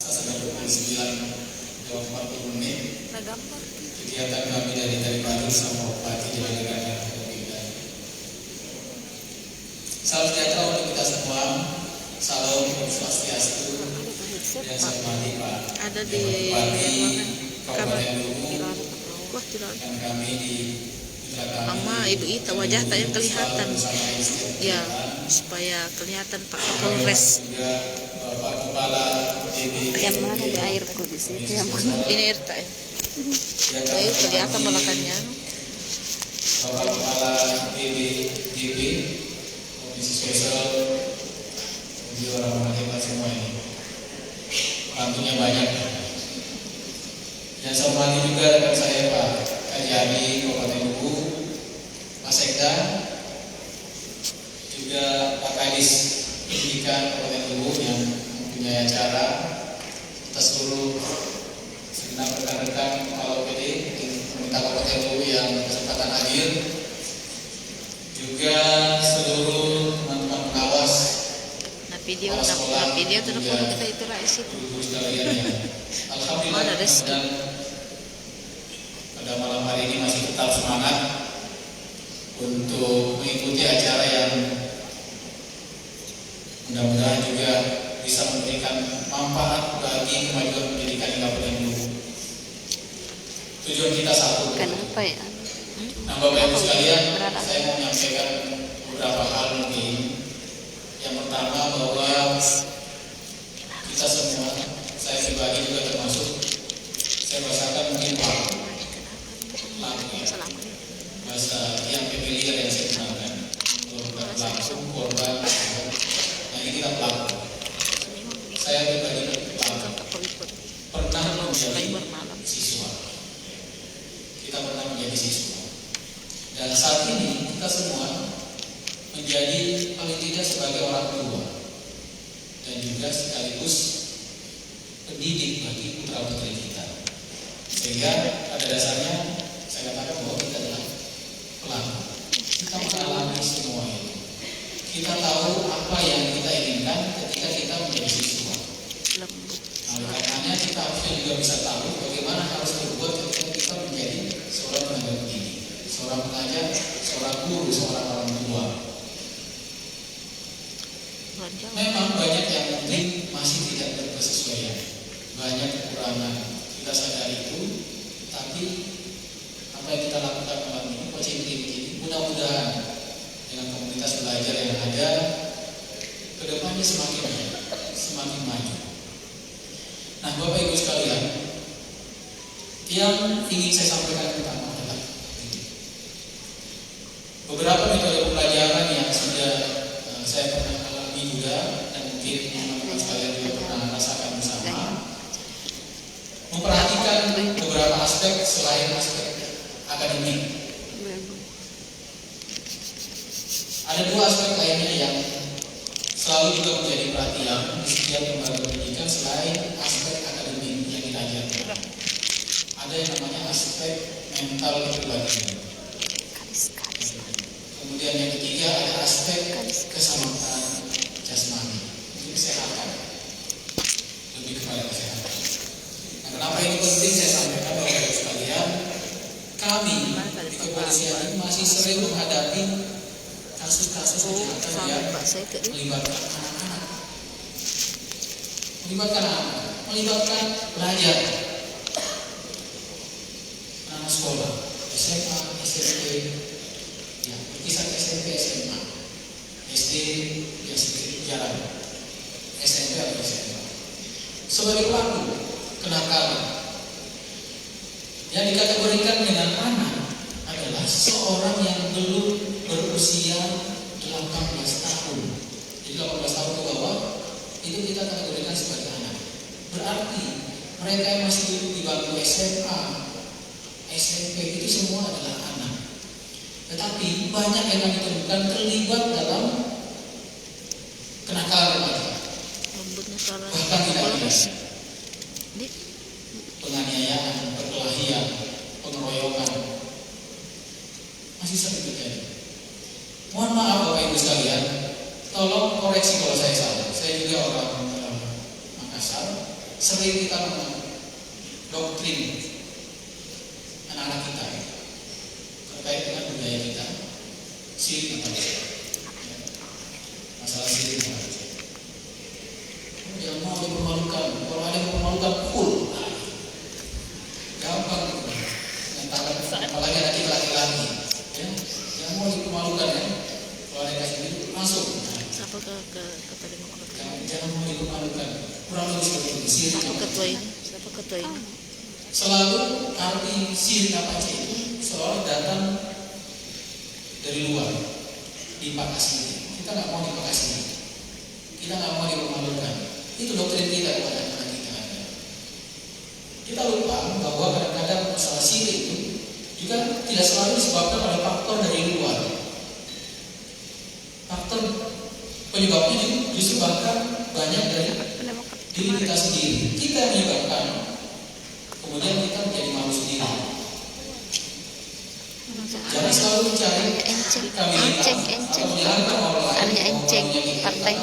Sudah 29:40 menit. Kegiatan kami dari pagi sama pagi dilakukan dengan berbeda. Salam sejahtera untuk kita semua. Salam Om Swastiastu. Dan saya mati Pak. Ada di Kabupaten Luwu. Dan kami di sama Ibu Ita wajah tak yang kelihatan ya, supaya kelihatan Pak Kapolres. Bapak Kepala Yang mana di air kok di situ yang mana ini air tak ya? Ayo kelihatan belakangnya. Bapak Kepala DB Komisi Spesial, jadi orang-orang hebat semua ini. Bantunya banyak. Dan saya hormati juga rekan saya Pak Kajari Kabupaten Luwu, Pak Sekda, juga Pak Kadis Pendidikan Kabupaten Luwu yang mempunyai acara, kita seluruh segenap rekan-rekan kepala OPD pemerintah Kabupaten Luwu yang kesempatan hadir, juga seluruh teman-teman pengawas, video tuh kita itu rais itu. Alhamdulillah, dan pada malam hari ini masih tetap semangat untuk mengikuti acara yang mudah-mudahan juga bisa memberikan manfaat bagi kemajuan pendidikan di Kabupaten Luwu. Tujuan kita satu. Kenapa ya? Nah, Bapak Ibu sekalian, saya mau menyampaikan beberapa hal mungkin. Yang pertama bahwa kita semua, saya pribadi juga termasuk, saya merasakan mungkin laku ya, bahasa yang familiar yang saya kenalkan. Korban laku, korban, nah ini kita pelaku. Saya pribadi pernah menjadi siswa. Kita pernah menjadi siswa. Dan saat ini kita semua menjadi paling tidak sebagai orang tua dan juga sekaligus pendidik bagi putra-putri kita. Sehingga pada dasarnya saya katakan bahwa kita adalah pelaku. Kita mengalami semua itu. Kita tahu apa yang kita inginkan ketika kita menjadi siswa. Nah, karenanya kita harusnya juga bisa tahu bagaimana harus berbuat ketika kita menjadi seorang tenaga pendidik, seorang pengajar, seorang guru, seorang orang tua. Memang banyak yang mungkin masih tidak berkesesuaian, banyak kekurangan, kita sadari itu. Tapi apa yang kita lakukan malam ini, positif, mudah-mudahan dengan komunitas belajar yang ada, kedepannya semakin maju. Nah, Bapak Ibu sekalian, yang ingin saya sampaikan pertama adalah beberapa metode pembelajaran yang sudah saya pernah alami juga, dan mungkin teman-teman sekalian juga pernah rasakan bersama. Memperhatikan beberapa aspek selain aspek akademik. Ada dua aspek lainnya yang selalu juga menjadi perhatian di setiap lembaga pendidikan selain aspek akademik yang diajarkan. Ada yang namanya aspek mental kepribadian. Kemudian yang ketiga ada aspek keselamatan jasmani, kesehatan, lebih kepada kesehatan. Nah, kenapa ini penting saya sampaikan Bapak Ibu sekalian? Kami di kepolisian ini masih sering menghadapi kasus-kasus kejahatan yang melibatkan anak-anak, melibatkan pelajar, anak sekolah, SMA, SMP, ya, kisah SMP, SMA, SD, ya sedikit jalan, SMP atau SMA. Sebagai pelaku kenakalan yang dikategorikan dengan anak adalah seorang yang belum berusia 18 tahun. Jadi 18 tahun ke bawah itu kita kategorikan sebagai anak. Berarti mereka yang masih duduk di bangku SMA, SMP itu semua adalah anak. Tetapi banyak yang kami temukan terlibat dalam kenakalan remaja. Bahkan tidak pidana, penganiayaan, perkelahian, pengeroyokan masih sering terjadi. Mohon maaf Bapak Ibu sekalian, tolong koreksi kalau saya salah. Saya juga orang Makassar. sering kita doktrin anak-anak kita terkait dengan budaya kita, sirik atau tidak. Masalah sirik atau tidak. Yang mau dipermalukan, kalau ada yang mempermalukan, cool. Gampang gitu. Apalagi ada kita laki-laki, ya, yang mau dipermalukan ya, kalau ada yang kasih gitu, masuk. Siapa ketua Demokrat? Jangan mau dipermalukan. Kurang lebih seperti itu. Sirik Siapa apa ketua ini? Siapa ketua ini? Selalu arti sirik apa itu selalu datang dari luar, dipakai sendiri. Kita nggak mau dipakai sendiri. Kita nggak mau dipermalukan. Itu doktrin kita kepada anak kita. Kita lupa bahwa kadang-kadang masalah sirik itu juga tidak selalu disebabkan oleh faktor dari luar. Faktor penyebabnya justru bahkan banyak dari diri kita sendiri. Kita yang menyebabkan, kemudian kita menjadi malu sendiri. Jangan selalu mencari stabilitas atau menyenangkan orang lain. Hanya enceng partai.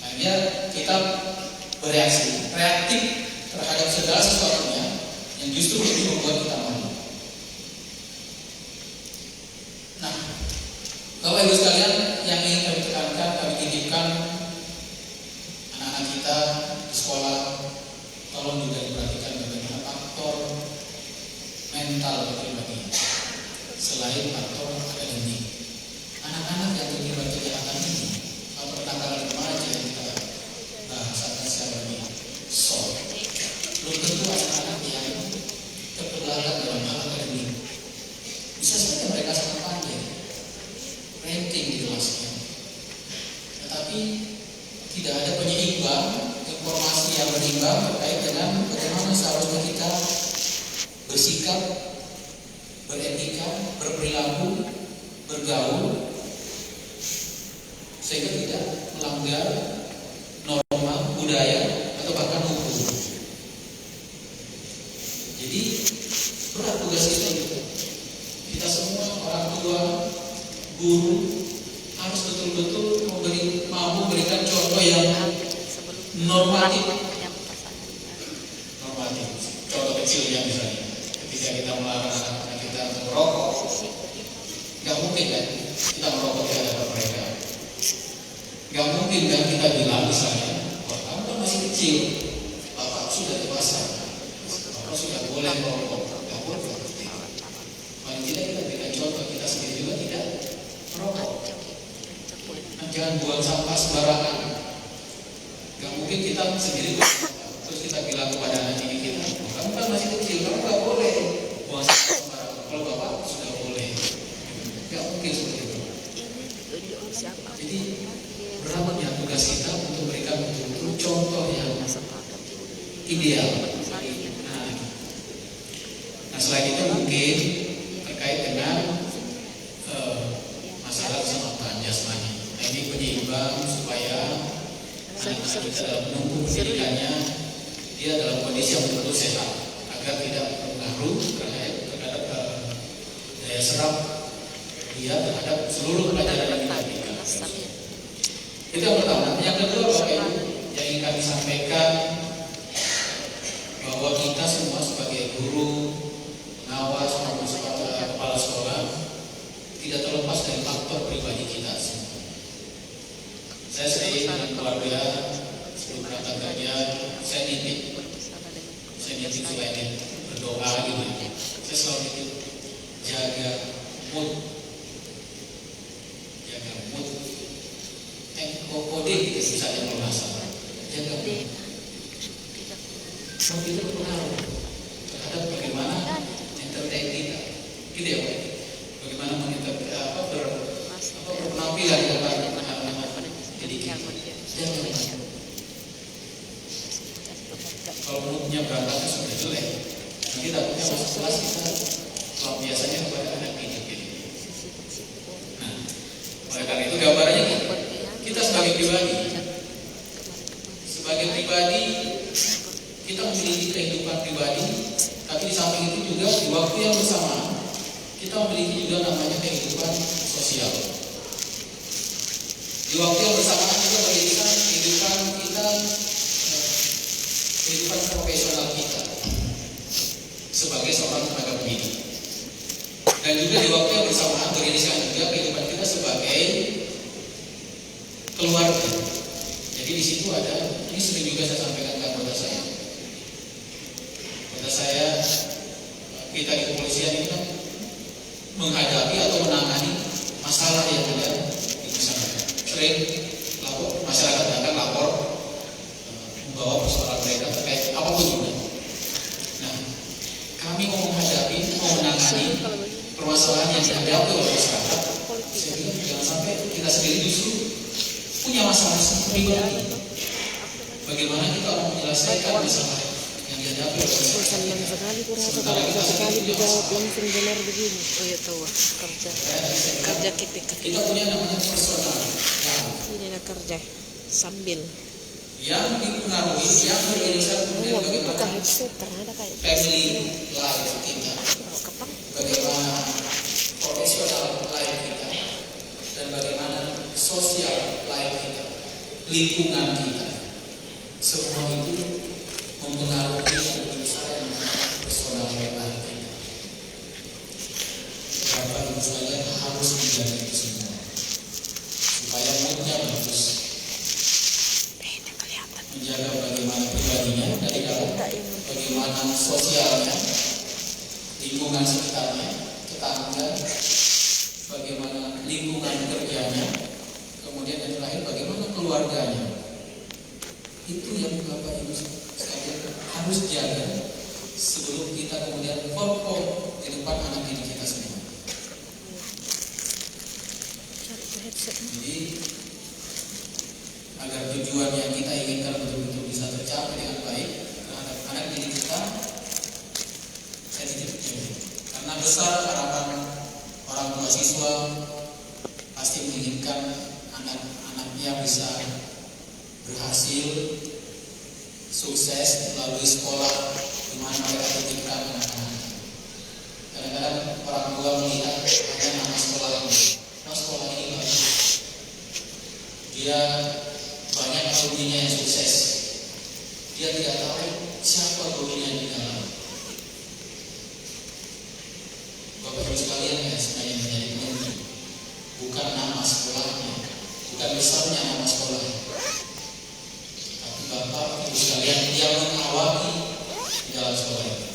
Akhirnya kita bereaksi, reaktif terhadap segala sesuatunya yang justru lebih membuat kita malu. Nah, Bapak Ibu sekalian, yang ingin kami tekankan, kami titipkan anak-anak kita di sekolah, tolong juga diperhatikan bagaimana faktor mental pribadi selain faktor akademik. Anak-anak yang terlibat kejahatan ini atau penangkapan remaja yang kita bahasakan secara ini, belum tentu anak-anak yang terbelakang dalam hal akademik. Bisa saja mereka sangat pandai, ranking di kelasnya, tetapi tidak ada penyeimbang, informasi yang berimbang terkait dengan bagaimana seharusnya kita bersikap, beretika, berperilaku, bergaul, sehingga tidak melanggar norma budaya atau bahkan hukum. Jadi berat tugas kita itu. Kita semua orang tua, guru harus betul-betul mau memberikan contoh yang normatif. Contoh kecil yang misalnya ketika kita melarang anak-anak kita untuk merokok, nggak mungkin kan kita merokok di hadapan mereka. Nggak mungkin kan kita bilang misalnya, wah kamu kan masih kecil, bapak sudah dewasa, bapak sudah boleh merokok, nggak boleh. Paling tidak kita berikan contoh, kita sendiri juga tidak merokok. Jangan buang sampah sembarangan. Nggak mungkin kita sendiri terus kita bilang kepada anak didik kita, kamu kan masih kecil, kamu nggak boleh buang sampah sembarangan. Kalau bapak sudah boleh, nggak mungkin seperti itu. Jadi beratnya tugas kita untuk memberikan betul-betul contoh yang ideal. Nah selain itu mungkin terkait dengan masalah keselamatan jasmani. Nah, ini penyeimbang supaya anak-anak kita dalam menempuh pendidikannya dia dalam kondisi yang betul-betul sehat agar tidak berpengaruh terhadap daya serap dia terhadap seluruh pelajaran yang kita berikan. Itu yang pertama. Yang kedua, Bapak Ibu, yang ingin kami sampaikan bahwa kita semua sebagai guru, pengawas, kepala sekolah tidak terlepas dari faktor pribadi kita semua. Saya sering dengan keluarga sebelum berangkat kerja, saya nitip selain berdoa gitu. Saya selalu nitip jaga mood. Kode gitu misalnya kalau masalah jaga mood. Mood itu berpengaruh terhadap bagaimana entertain kita. Gitu ya Pak. Bagaimana berpenampilan kepada anak-anak didik kita. Kalau moodnya berantakan sudah jelek, nanti takutnya masuk kelas kita biasanya kepada anak didik. Nah, oleh karena itu gambarannya kita sebagai pribadi kita memiliki kehidupan pribadi, tapi di samping itu juga di waktu yang bersamaan kita memiliki juga namanya kehidupan sosial. Di waktu yang bersamaan juga memiliki kehidupan kita kehidupan profesional kita sebagai seorang tenaga pendidik. Dan juga di waktu yang bersamaan beririskan juga kehidupan kita sebagai keluarga. Jadi di situ ada, ini sering juga saya sampaikan ke anggota saya. Anggota saya, kita di kepolisian ini kan menghadapi atau menangani masalah yang ada di masyarakat. Sering masyarakat akan lapor membawa persoalan mereka terkait apapun juga. Nah, kami mau menghadapi, mau menangani permasalahan yang dihadapi oleh masyarakat. Saya bilang jangan sampai kita sendiri justru punya masalah pribadi. Bagaimana kita mau menyelesaikan masalah yang dihadapi oleh masyarakat? Sementara kita sekali dijawab langsung benar begini. Oh ya tahu kerja kita punya namanya personal. Ini kerja sambil yang dipengaruhi, yang beririsan kemudian bagaimana family life kita, bagaimana professional life kita, dan bagaimana social life kita, lingkungan kita, semua itu mempengaruhi penyelesaian personal life kita. Bapak Ibu sekalian harus menjaga itu semua supaya moodnya bagus, menjaga bagaimana pribadinya dari dalam, bagaimana sosialnya, lingkungan sekitarnya, tetangga, bagaimana lingkungan kerjanya, kemudian yang terakhir bagaimana keluarganya. Itu yang Bapak Ibu sekalian harus jaga sebelum kita kemudian perform di depan anak didik kita semua. Jadi agar tujuan yang kita inginkan betul-betul bisa tercapai dengan baik terhadap anak didik kita, saya titip ini. Karena besar harapan orang tua siswa pasti menginginkan anak-anaknya bisa berhasil, sukses melalui sekolah di mana mereka titipkan anak-anak. Kadang-kadang orang tua melihat hanya nama sekolah ini, sekolah ini bagus, dia banyak alumninya yang sukses, dia tidak tahu siapa gurunya di dalam. Bapak Ibu sekalian, ya sebenarnya menjadi penting bukan nama sekolahnya, bukan besarnya nama sekolahnya, tapi Bapak Ibu sekalian yang mengawaki di dalam sekolah itu.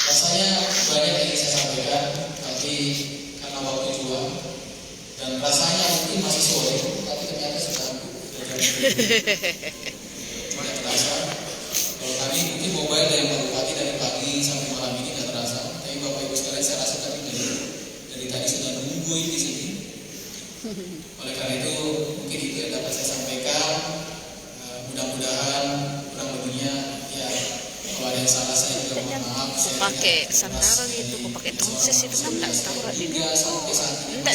Rasanya banyak yang ingin saya sampaikan, tapi karena waktu juga dan rasanya mungkin masih sore, tapi ternyata sudah tidak terasa. Kalau kami mungkin mobile yang berupati dari pagi sampai malam ini tidak terasa, tapi Bapak Ibu sekalian saya rasa tadi dari tadi sudah nungguin di sini. Oleh karena itu mungkin itu yang dapat saya sampaikan. Mudah-mudahan kurang lebihnya ya kalau ada yang salah saya juga mohon maaf. Pakai santara gitu, kok pakai tongsis itu kan nggak tahu di enggak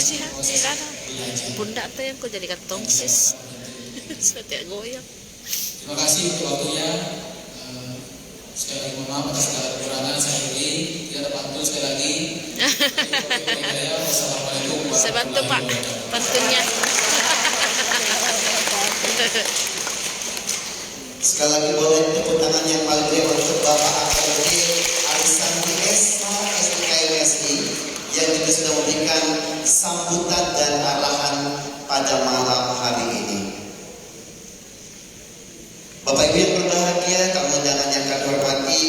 sih, tidak ada bunda tuh yang kau jadikan tongsis setiap goyang. Terima kasih untuk waktunya. Sekali lagi mohon maaf atas segala kekurangan saya beri. Tidak ada pantun sekali lagi. Wassalamualaikum Saya bantu Pak pantunnya. Sekali lagi boleh tepuk tangan yang paling meriah untuk Bapak AKBP Arisandi Esa STKMSI yang juga sudah memberikan sambutan dan arahan pada malam hari ini. Bapak Ibu yang berbahagia, tamu undangan yang kami hormati,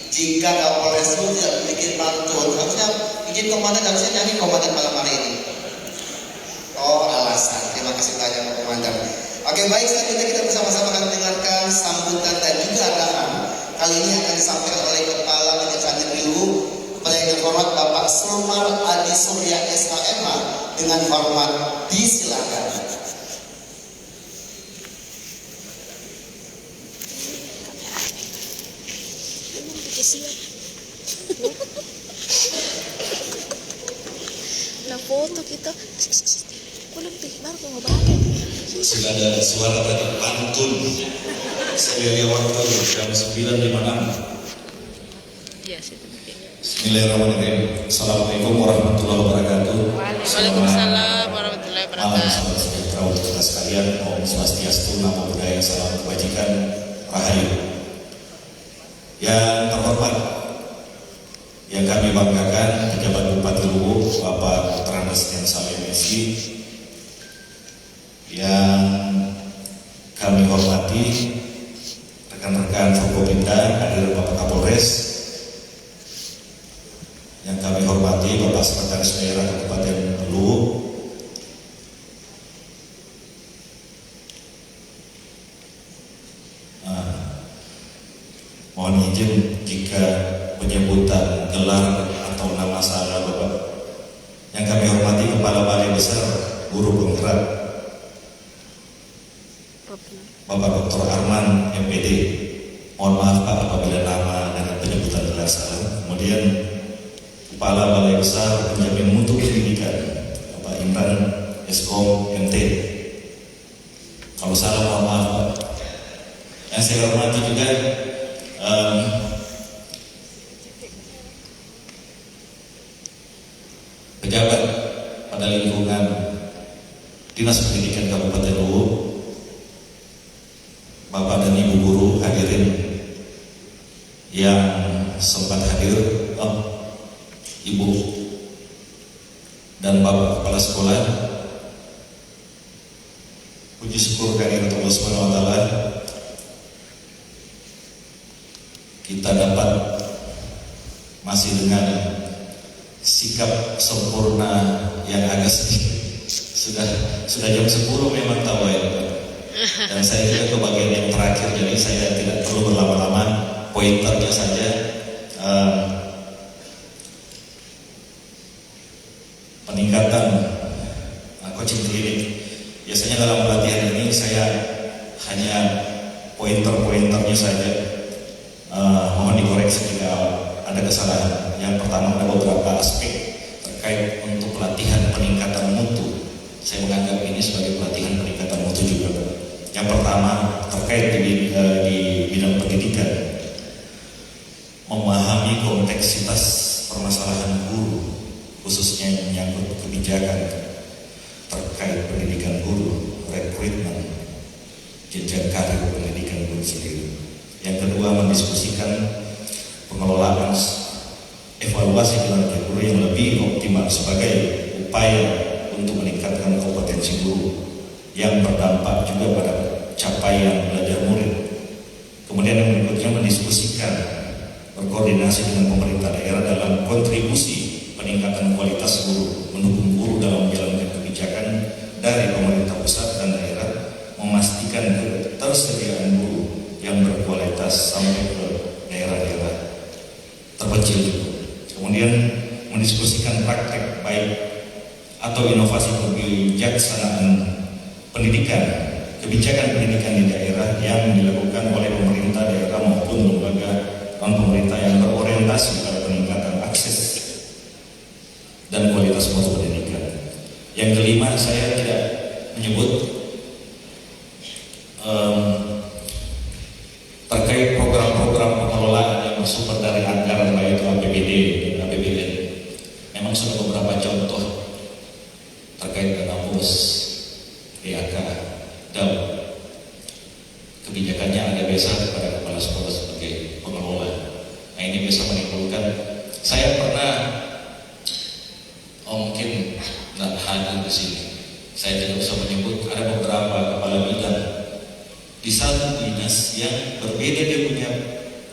jika Kapolres tidak memiliki pantun, harusnya izin komandan, harusnya nyanyi komandan malam hari ini. Oh alasan, terima kasih banyak Pak Komandan. Oke baik, selanjutnya kita bersama-sama akan mendengarkan sambutan dan juga arahan. Kali ini akan disampaikan oleh Kepala Kejaksaan Negeri Luwu kepada yang terhormat Bapak Sulmar Adi Surya SHMH dengan hormat disilakan. Nah foto kita belum baru mau balik. Sudah ada suara dari pantun Selia waktu jam 9.56. Iya sih. Bismillahirrahmanirrahim. Assalamualaikum warahmatullahi wabarakatuh. Waalaikumsalam warahmatullahi Malam salam sejahtera untuk kita sekalian. Om Swastiastu, Namo Buddhaya, salam kebajikan, rahayu. Yang terhormat, yang kami banggakan, Pejabat Bupati Luwu, Bapak Trandes Saleh Messi. Yang kami hormati rekan-rekan Forkopimda, hadir Bapak Kapolres. Yang kami hormati Bapak Sekretaris Daerah Kabupaten Luwu. Mohon izin jika penyebutan gelar atau nama salah Bapak. Yang kami hormati Kepala Balai Besar Guru Penggerak Bapak Dr. Arman MPD. Mohon maaf Pak apabila nama dengan penyebutan gelar salah. Kemudian Kepala Balai Besar Penjamin Mutu Pendidikan Bapak Imran Eskom MT. Kalau salah mohon maaf Pak. Yang saya hormati juga pejabat pada lingkungan Dinas Pendidikan Kabupaten Luwu, Bapak dan Ibu guru hadirin yang sempat hadir, Ibu dan Bapak Kepala Sekolah. Puji syukur kehadirat Allah Subhanahu wa taala, kita dapat masih dengan sikap sempurna yang agak sedikit. Sudah jam 10 memang tahu ya. Dan saya juga ke bagian yang terakhir, jadi saya tidak perlu berlama-lama, pointernya saja. Peningkatan coaching klinik. Biasanya dalam pelatihan ini saya hanya pointer-pointernya saja. Mohon dikoreksi jika ada kesalahan. Yang pertama, ada beberapa aspek terkait untuk pelatihan peningkatan mutu. Saya menganggap ini sebagai pelatihan peningkatan mutu juga. Yang pertama terkait di bidang pendidikan, memahami kompleksitas permasalahan guru, khususnya yang menyangkut kebijakan terkait pendidikan guru, rekrutmen, jenjang karir pendidikan guru sendiri. Yang kedua, mendiskusikan pengelolaan evaluasi kinerja guru yang lebih optimal sebagai upaya untuk meningkatkan kompetensi guru yang berdampak juga pada capaian belajar murid. Kemudian yang berikutnya, mendiskusikan berkoordinasi dengan pemerintah daerah dalam kontribusi peningkatan kualitas guru, mendukung guru dalam menjalankan kebijakan dari pemerintah pusat dan daerah, memastikan ketersediaan guru yang berkualitas sampai ke daerah-daerah terpencil. Kemudian mendiskusikan praktek baik atau inovasi kebijaksanaan pendidikan, kebijakan pendidikan di daerah yang dilakukan oleh pemerintah daerah maupun lembaga non-pemerintah yang berorientasi pada peningkatan akses dan kualitas mutu pendidikan. Yang kelima, saya tidak menyebut terkait program-program pengelolaan yang bersumber dari anggaran baik itu APBD dan APBN. Memang sudah beberapa contoh terkait dana bos, DAK, dan kebijakannya ada biasa kepada kepala sekolah sebagai pengelola. Nah, ini bisa menimbulkan, saya pernah mungkin tidak hadir di sini, saya tidak bisa menyebut, ada beberapa kepala bidang di satu dinas yang berbeda, dia punya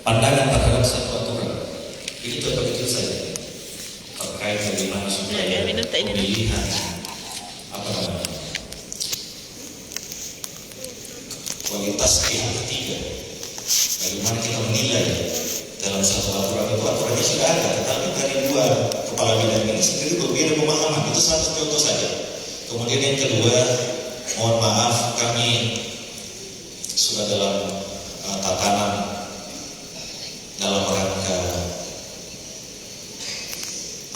pandangan terhadap satu aturan. Ini contoh kecil saja terkait bagaimana supaya pemilihan kualitas pihak ketiga, bagaimana kita menilai dalam satu aturan itu. Aturannya sudah ada, tetapi dari dua kepala bidang ini sendiri berbeda pemahaman. Itu satu contoh saja. Kemudian yang kedua, mohon maaf, kami sudah dalam tatanan dalam rangka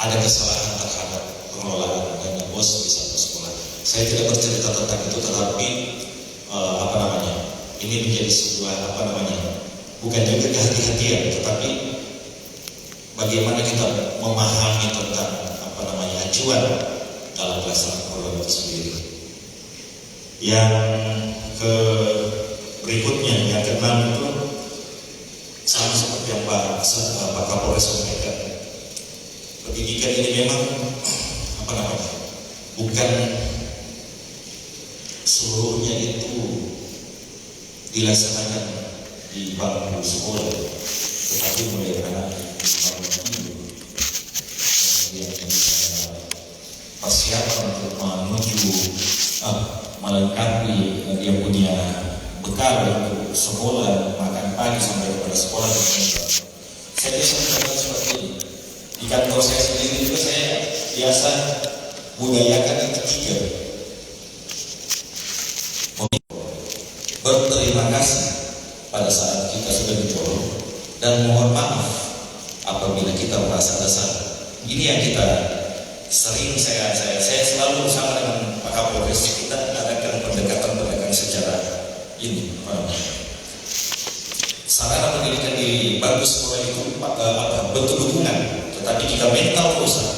ada kesalahan terhadap pengelolaan dana bos di satu sekolah. Saya tidak bercerita tentang itu, tetapi ini menjadi sebuah bukan juga kehati-hatian, tetapi bagaimana kita memahami tentang acuan dalam pelaksanaan program itu sendiri. Yang ke berikutnya, yang keenam itu sama seperti yang Pak Kapolres sampaikan. Pendidikan ini memang bukan seluruhnya itu dilaksanakan di bangku sekolah, tetapi mulai anak persiapan untuk menuju melengkapi dia punya bekal untuk sekolah, makan pagi sampai kepada sekolah. Saya biasa melakukan seperti ini. Di kantor saya sendiri juga saya biasa budayakan yang ketiga. Berterima kasih pada saat kita sudah ditolong dan mohon maaf apabila kita merasa dasar. Ini yang kita sering saya selalu bersama dengan Pak Kapolres, kita adakan pendekatan secara ini sarana pendidikan di bangku sekolah itu bentuk dukungan, tetapi jika mental rusak,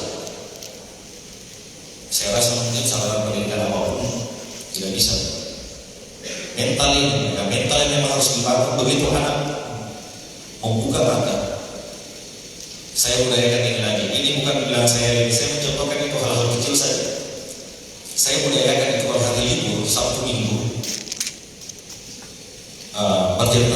saya rasa mungkin sarana pendidikan apapun tidak bisa. Mental ini, mental yang memang harus dibangun begitu anak membuka mata. Saya budayakan ini lagi. Ini bukan bilang saya mencontohkan itu hal-hal kecil saja. Saya budayakan itu hari libur Sabtu Minggu. Berjam